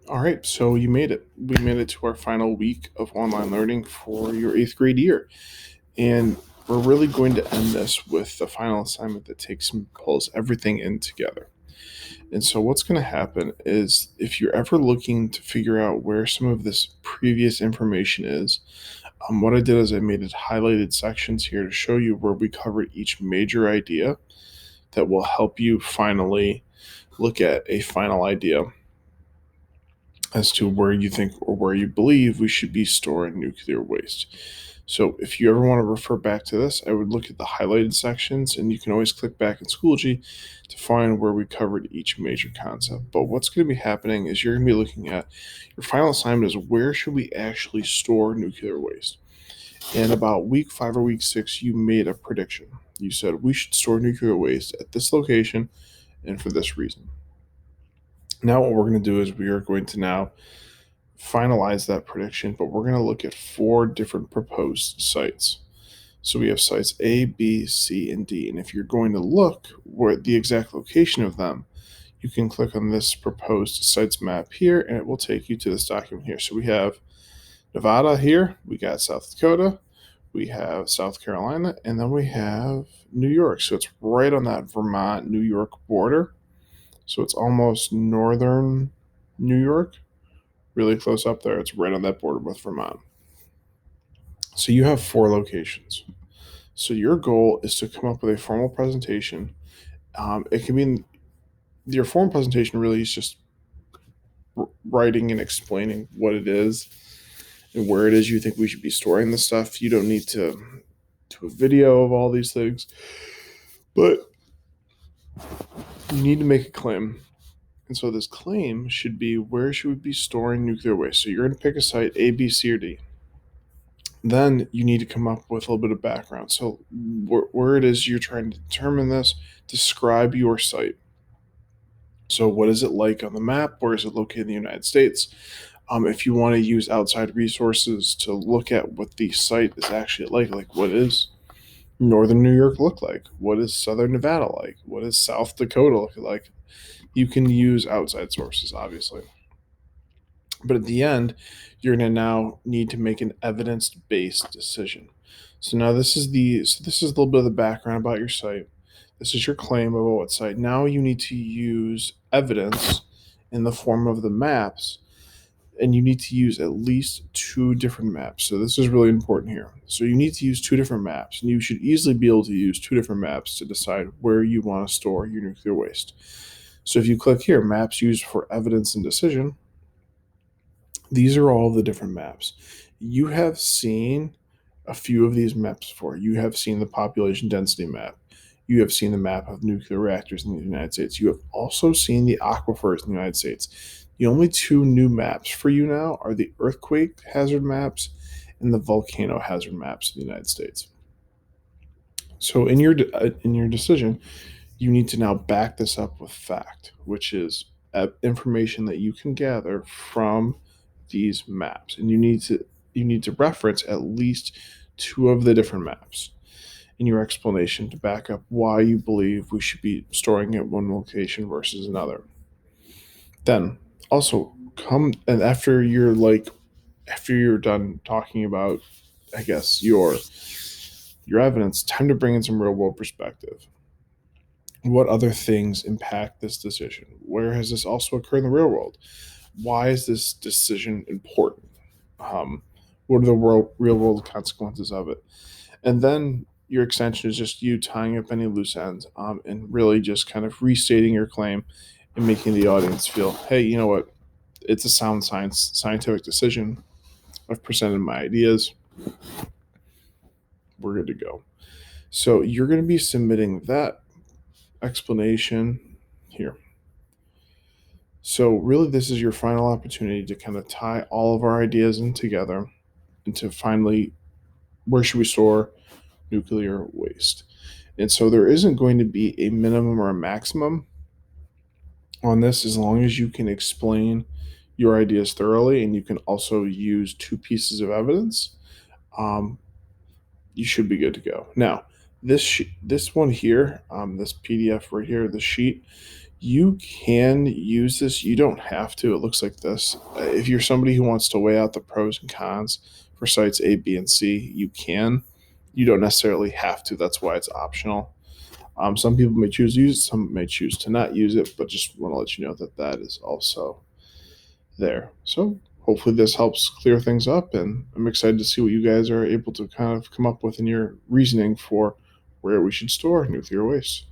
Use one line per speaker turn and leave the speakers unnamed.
All right, so you made it. We made it to our final week of online learning for your eighth grade year. And we're really going to end this with the final assignment that takes and pulls everything in together. And so, what's going to happen is if you're ever looking to figure out where some of this previous information is, what I did is I made it highlighted sections here to show you where we covered each major idea that will help you finally look at a final idea as to where you think or where you believe we should be storing nuclear waste. So, if you ever want to refer back to this, I would look at the highlighted sections, and you can always click back in Schoology to find where we covered each major concept. But what's going to be happening is you're going to be looking at your final assignment is where should we actually store nuclear waste? And about week 5 or week 6, you made a prediction. You said we should store nuclear waste at this location and for this reason. Now, what we're going to do is we are going to now finalize that prediction, but we're going to look at 4 different proposed sites. So we have sites A, B, C, and D. And if you're going to look where the exact location of them, you can click on this proposed sites map here, and it will take you to this document here. So we have Nevada here, we got South Dakota, we have South Carolina, and then we have New York. So it's right on that Vermont-New York border. So it's almost northern New York, really close up there. It's right on that border with Vermont. So you have 4 locations. So your goal is to come up with a formal presentation. It can be your formal presentation really is just writing and explaining what it is and where it is you think we should be storing the stuff. You don't need to do a video of all these things, but you need to make a claim. And so this claim should be where should we be storing nuclear waste? So you're going to pick a site A, B, C, or D. Then you need to come up with a little bit of background. So where it is you're trying to determine this, describe your site. So what is it like on the map? Where is it located in the United States? If you want to use outside resources to look at what the site is actually like what is northern New York look like? What is southern Nevada like? What is South Dakota look like? You can use outside sources, obviously. But at the end, you're going to now need to make an evidence-based decision. So now this is a little bit of the background about your site. This is your claim about what site. Now you need to use evidence in the form of the maps, and you need to use at least 2 different maps. So this is really important here. So you need to use 2 different maps, and you should easily be able to use 2 different maps to decide where you want to store your nuclear waste. So if you click here, maps used for evidence and decision, these are all the different maps. You have seen a few of these maps before. You have seen the population density map. You have seen the map of nuclear reactors in the United States. You have also seen the aquifers in the United States. The only 2 new maps for you now are the earthquake hazard maps and the volcano hazard maps in the United States. So in your decision, you need to now back this up with fact, which is information that you can gather from these maps, and you need to reference at least 2 of the different maps in your explanation to back up why you believe we should be storing at one location versus another. Then also come and after you're done talking about, I guess, your evidence, time to bring in some real world perspective. What other things impact this decision? Where has this also occurred in the real world? Why is this decision important? Um, what are the real world consequences of it? And then your extension is just you tying up any loose ends, and really just kind of restating your claim and making the audience feel, hey, you know what? It's a scientific decision. I've presented my ideas. We're good to go. So you're going to be submitting that explanation here. So really, this is your final opportunity to kind of tie all of our ideas in together and to finally, where should we store nuclear waste? And so there isn't going to be a minimum or a maximum on this as long as you can explain your ideas thoroughly and you can also use 2 pieces of evidence. You should be good to go. Now, this one here, this PDF right here, the sheet, You can use this. You don't have to. It looks like this. If you're somebody who wants to weigh out the pros and cons for sites A, B, and C, you can. You don't necessarily have to. That's why it's optional. Some people may choose to use it, some may choose to not use it, but just want to let you know that that is also there. So hopefully this helps clear things up, and I'm excited to see what you guys are able to kind of come up with in your reasoning for where we should store nuclear waste.